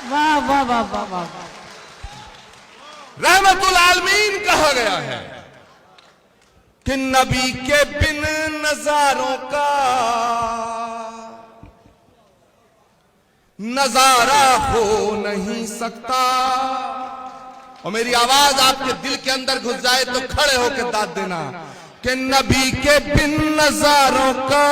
वाह वाह वाह वाह वाह। रहमतुल आलमीन कहा गया है कि नबी के बिन नजारों का नजारा हो नहीं सकता। और मेरी आवाज आपके दिल के अंदर घुस जाए तो खड़े होकर दाद देना कि नबी के बिन नजारों का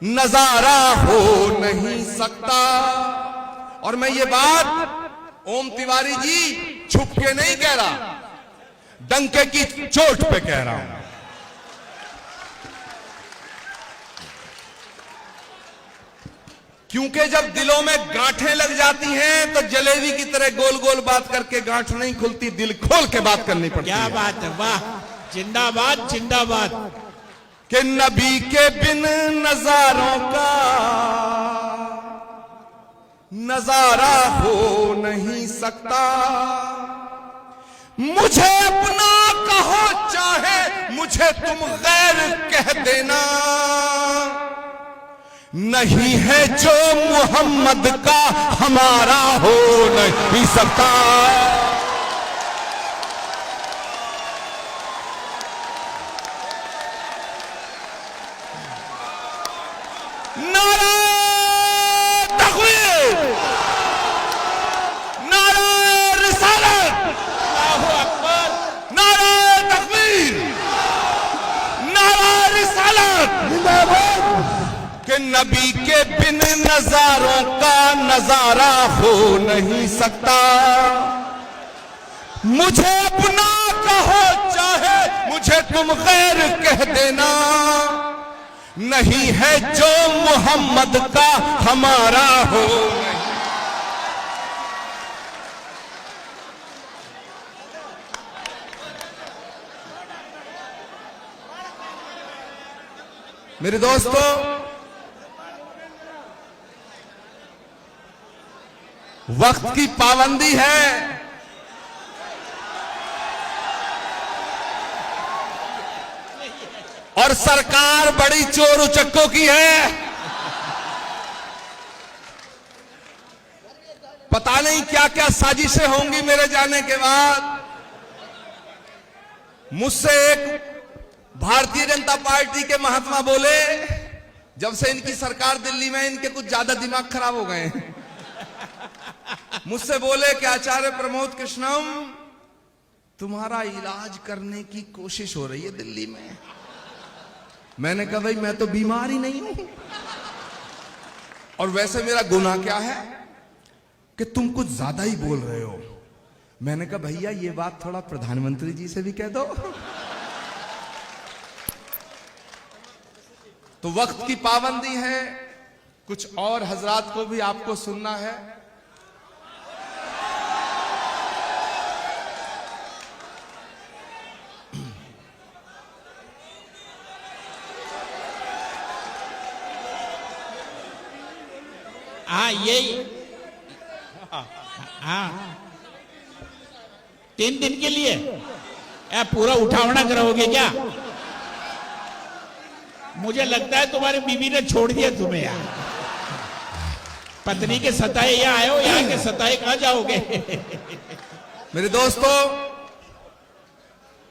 नजारा हो नहीं सकता। और मैं ये बात ओम तिवारी जी छुप के नहीं कह रहा, डंके की चोट पे कह रहा हूं। क्योंकि जब दिलों में गांठें लग जाती हैं तो जलेबी की तरह गोल गोल बात करके गांठ नहीं खुलती, दिल खोल के बात करनी पड़ती है। क्या बात है, वाह, जिंदाबाद जिंदाबाद। कि नबी के बिन नजारों का नजारा हो नहीं सकता। मुझे अपना कहो चाहे मुझे तुम गैर कह देना, नहीं है जो मोहम्मद का हमारा हो नहीं सकता। नारा तकबीर, नारा रिसालत, अल्लाहू अकबर, नारा तकबीर, नारा रिसालत जिंदाबाद। कि नबी के बिन नजारों का नजारा हो नहीं सकता। मुझे अपना कहो चाहे मुझे तुम गैर कह देना, नहीं है जो मोहम्मद का हमारा हो। मेरे दोस्तों, वक्त की पाबंदी है। और सरकार बड़ी चोर उचक्कों की है। पता नहीं क्या क्या साजिशें होंगी मेरे जाने के बाद। मुझसे एक भारतीय जनता पार्टी के महात्मा बोले, जब से इनकी सरकार दिल्ली में, इनके कुछ ज्यादा दिमाग खराब हो गए हैं। मुझसे बोले कि आचार्य प्रमोद कृष्णम, तुम्हारा इलाज करने की कोशिश हो रही है दिल्ली में। मैंने कहा भाई मैं तो बीमार ही नहीं हूं, और वैसे मेरा गुनाह क्या है कि तुम कुछ ज्यादा ही बोल रहे हो। मैंने कहा भैया ये बात थोड़ा प्रधानमंत्री जी से भी कह दो। तो वक्त की पाबंदी है, कुछ और हजरात को भी आपको सुनना है। हाँ यही, हाँ 3 दिन के लिए पूरा उठावना कराओगे क्या? मुझे लगता है तुम्हारी बीवी ने छोड़ दिया तुम्हें यार। पत्नी के सताए यहाँ आए हो, यहाँ के सताए कहाँ जाओगे? मेरे दोस्तों,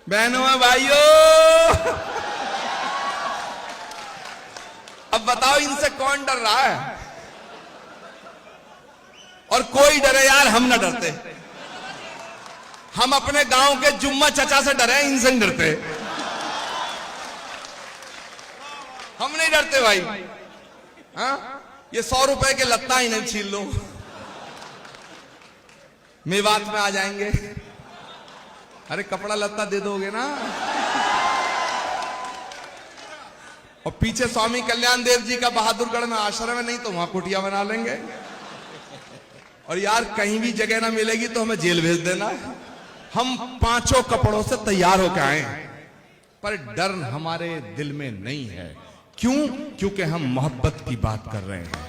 बहनों और भाइयों, अब बताओ इनसे कौन डर रहा है? और कोई डरे यार, हम ना डरते। हम अपने गांव के जुम्मा चचा से डरे, इनसे नहीं डरते। हम नहीं डरते भाई। हाँ, ये 100 रुपए के लत्ता ही नहीं छीन लो, मेवात में आ जाएंगे। अरे कपड़ा लत्ता दे दोगे ना। और पीछे स्वामी कल्याण देव जी का बहादुरगढ़ में आश्रम है, नहीं तो वहां कुटिया बना लेंगे। और यार कहीं भी जगह ना मिलेगी तो हमें जेल भेज देना। हम 5 कपड़ों से तैयार होकर आए, पर डर हमारे दिल में नहीं है। क्यों? क्योंकि हम मोहब्बत की बात कर रहे हैं।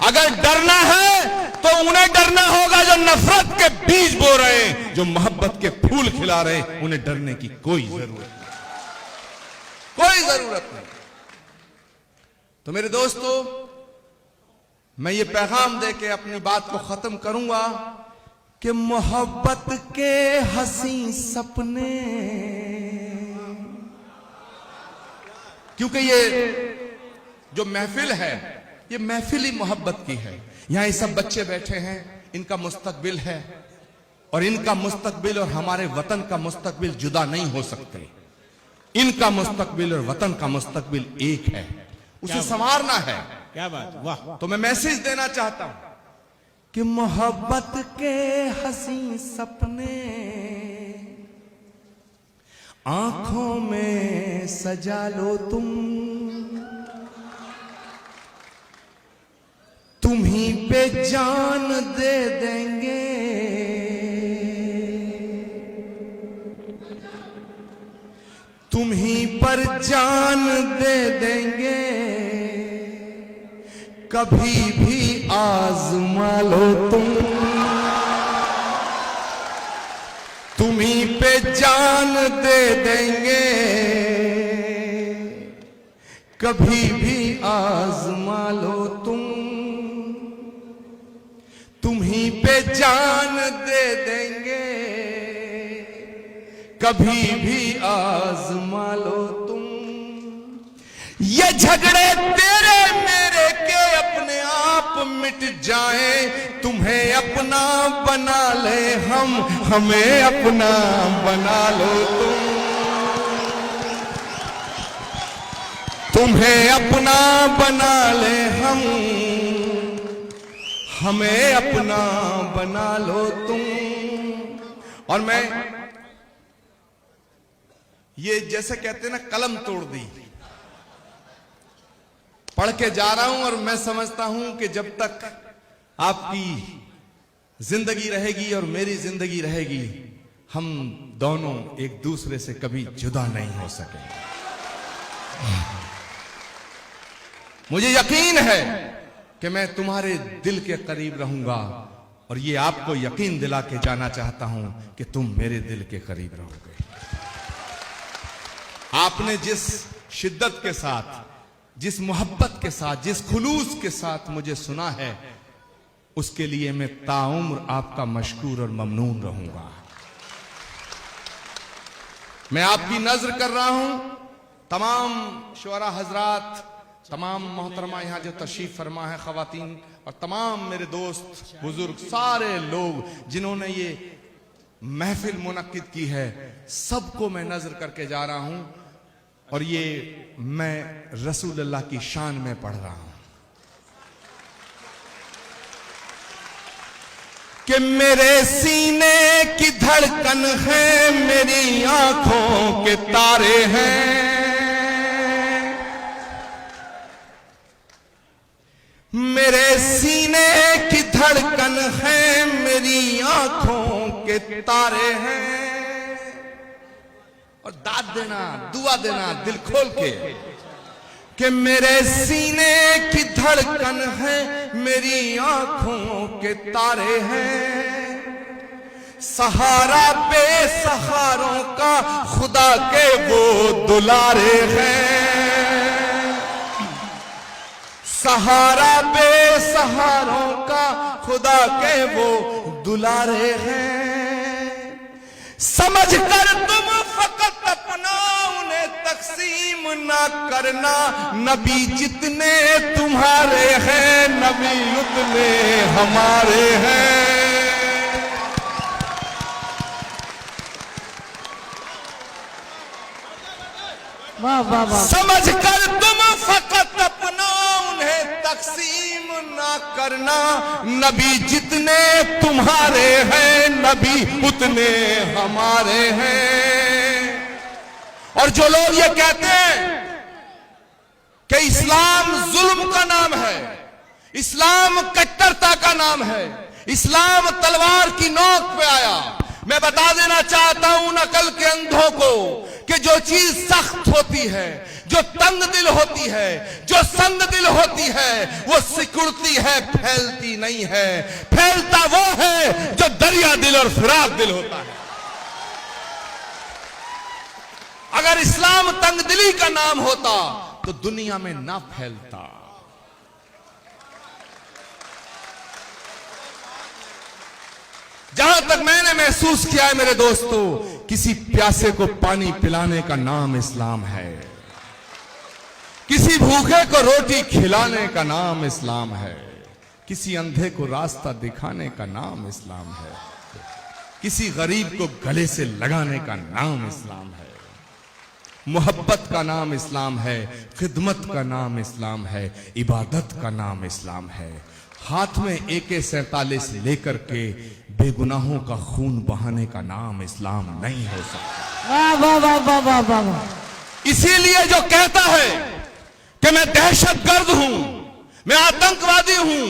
अगर डरना है तो उन्हें डरना होगा जो नफरत के बीज बो रहे हैं, जो मोहब्बत के फूल खिला रहे हैं। उन्हें डरने की कोई जरूरत नहीं, कोई जरूरत नहीं। तो मेरे दोस्तों, मैं ये पैगाम दे के अपनी बात को खत्म करूंगा कि मोहब्बत के हंसी सपने, क्योंकि ये जो महफिल है ये महफिल ही मोहब्बत की है। यहां ये सब बच्चे बैठे हैं, इनका मुस्तकबिल है और इनका मुस्तकबिल और हमारे वतन का मुस्तकबिल जुदा नहीं हो सकते। इनका मुस्तकबिल और वतन का मुस्तकबिल एक है, उसे संवारना है। क्या बात, वाह। तो मैं मैसेज देना चाहता हूं कि मोहब्बत के हंसी सपने आंखों में सजा लो तुम ही पे जान दे देंगे, तुम ही पर जान दे देंगे, कभी भी आजमा लो तुम ही पे जान दे देंगे, कभी भी आजमा लो तुम ही पे जान दे देंगे, कभी भी आजमा लो तुम। ये झगड़े तेरे मेरे के अपने आप मिट जाए, तुम्हें अपना बना ले हम, हमें अपना बना लो तुम्हें अपना बना ले हम, हमें अपना बना लो तुम। और मैं ये जैसे कहते हैं ना, कलम तोड़ दी, पढ़ के जा रहा हूं और मैं समझता हूं कि जब तक आपकी जिंदगी रहेगी और मेरी जिंदगी रहेगी, हम दोनों एक दूसरे से कभी जुदा नहीं हो सकेंगे। मुझे यकीन है कि मैं तुम्हारे दिल के करीब रहूंगा और ये आपको यकीन दिला के जाना चाहता हूं कि तुम मेरे दिल के करीब रहोगे। आपने जिस शिद्दत के साथ, जिस मोहब्बत के साथ, जिस खुलूस के साथ मुझे सुना है, उसके लिए मैं ताउम्र आपका मशकूर और ममनून रहूंगा। मैं आपकी नजर कर रहा हूं, तमाम शुअरा हजरात, तमाम मोहतरमा यहां जो तशरीफ फरमा है, खवातीन और तमाम मेरे दोस्त बुजुर्ग, सारे लोग जिन्होंने ये महफिल मुनक्किद की है, सबको मैं नजर करके जा रहा हूं और ये मैं रसूल अल्लाह की शान में पढ़ रहा हूं कि मेरे सीने की धड़कन है, मेरी आंखों के तारे हैं, मेरे सीने की धड़कन है, मेरी आंखों के तारे हैं। और दाद देना, दुआ देना दिल खोल के कि मेरे सीने की धड़कन है, मेरी आंखों के तारे हैं, सहारा बेसहारों का खुदा के वो दुलारे हैं, सहारा बेसहारों का खुदा के वो दुलारे हैं। समझ कर तुम फकत अपना उन्हें तकसीम ना करना, नबी जितने तुम्हारे हैं, नबी उतने हमारे हैं। वाह वाह वाह। समझ कर तुम फकत अपना उन्हें तकसीम ना करना, नबी जितने तुम्हारे हैं, नबी उतने हमारे हैं। और जो लोग ये कहते हैं कि इस्लाम जुल्म का नाम है, इस्लाम कट्टरता का नाम है, इस्लाम तलवार की नोक पे आया, मैं बता देना चाहता हूं उन अकल के अंधों को कि जो चीज सख्त होती है, जो तंग दिल होती है, जो संग दिल होती है, वो सिकुड़ती है, फैलती नहीं है। फैलता वो है जो दरिया दिल और फिराक दिल होता है। अगर इस्लाम तंग दिली का नाम होता तो दुनिया में ना फैलता। जहां तक मैंने महसूस किया है मेरे दोस्तों, किसी प्यासे को पानी पिलाने का नाम इस्लाम है, किसी भूखे को रोटी खिलाने का नाम इस्लाम है, किसी अंधे को रास्ता दिखाने का नाम इस्लाम है, किसी गरीब को गले से लगाने का नाम इस्लाम है, मोहब्बत का नाम इस्लाम है, खिदमत का नाम इस्लाम है, इबादत का नाम इस्लाम है। हाथ में AK-47 लेकर के बेगुनाहों का खून बहाने का नाम इस्लाम नहीं हो सकता। वाह वाह वाह वाह वाह वाह वाह। इसीलिए जो कहता है कि मैं दहशतगर्द हूं, मैं आतंकवादी हूं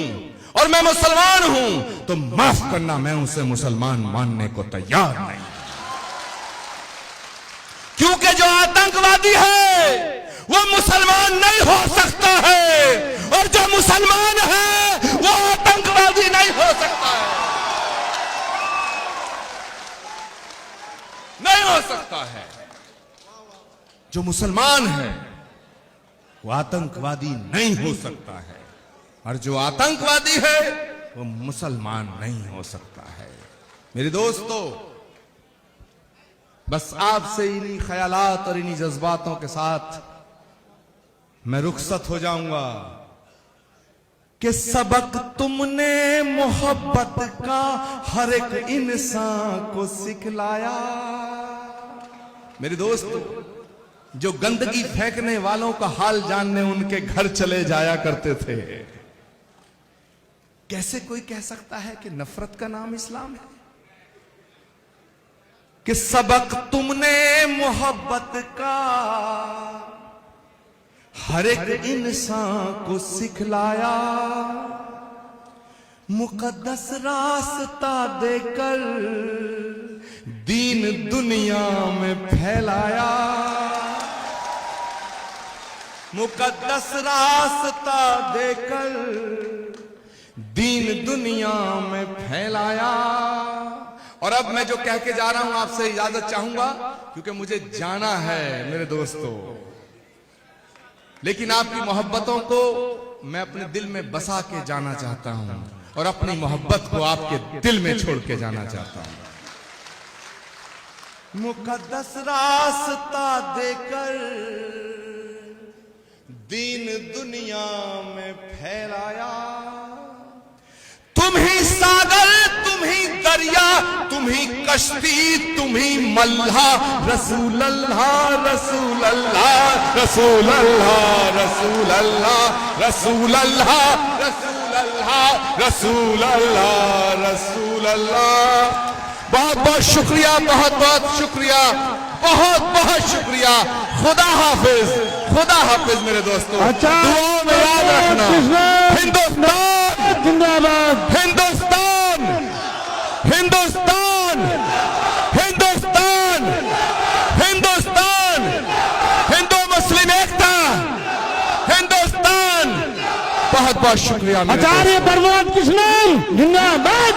और मैं मुसलमान हूं, तो माफ करना, मैं उसे मुसलमान मानने को तैयार नहीं। क्योंकि जो आतंकवादी है वो मुसलमान नहीं हो सकता है, और जो मुसलमान है वो आतंकवादी नहीं हो सकता है, नहीं हो सकता है। जो मुसलमान है वो आतंकवादी नहीं हो सकता है, और जो आतंकवादी है वो मुसलमान नहीं हो सकता है। मेरे दोस्तों, बस आपसे इन्हीं ख्यालात और इन्हीं जज्बातों के साथ मैं रुखसत हो जाऊंगा कि सबक तुमने मोहब्बत का हर एक इंसान को सिखलाया। मेरे दोस्तों, जो गंदगी फेंकने वालों का हाल जानने उनके घर चले जाया करते थे, कैसे कोई कह सकता है कि नफरत का नाम इस्लाम है? कि सबक तुमने मोहब्बत का हर एक इंसान को सिखलाया, मुकद्दस रास्ता देकर दीन दुनिया में फैलाया, मुकद्दस रास्ता देकर दीन दुनिया में फैलाया। और अब मैं जो कह के जा रहा हूं आपसे इजाजत चाहूंगा, क्योंकि मुझे जाना है मेरे दोस्तों। लेकिन आपकी मोहब्बतों को मैं अपने दिल में बसा के जाना चाहता हूं, और अपनी मोहब्बत को आपके दिल में छोड़ के जाना चाहता हूं। मुकद्दस रास्ता देकर दीन दुनिया में फैलाया, तुम ही सागर, तुम ही दरिया, तुम ही कश्ती, तुम ही मल्हा, रसूल अल्लाह रसूल अल्लाह रसूल अल्लाह रसूल अल्लाह रसूल अल्लाह रसूल अल्लाह रसूल अल्लाह रसूल अल्लाह। बहुत बहुत शुक्रिया, बहुत बहुत शुक्रिया, बहुत बहुत शुक्रिया। खुदा हाफिज, खुदा हाफिज मेरे दोस्तों। दुआओं में याद रखना। हिंदुस्तान जिंदाबाद, हिंदुस्तान हिंदुस्तान हिंदुस्तान हिंदुस्तान, हिंदू मुस्लिम एकता, हिंदुस्तान। बहुत बहुत शुक्रिया। आचार्य प्रमोद कृष्णन जिंदाबाद।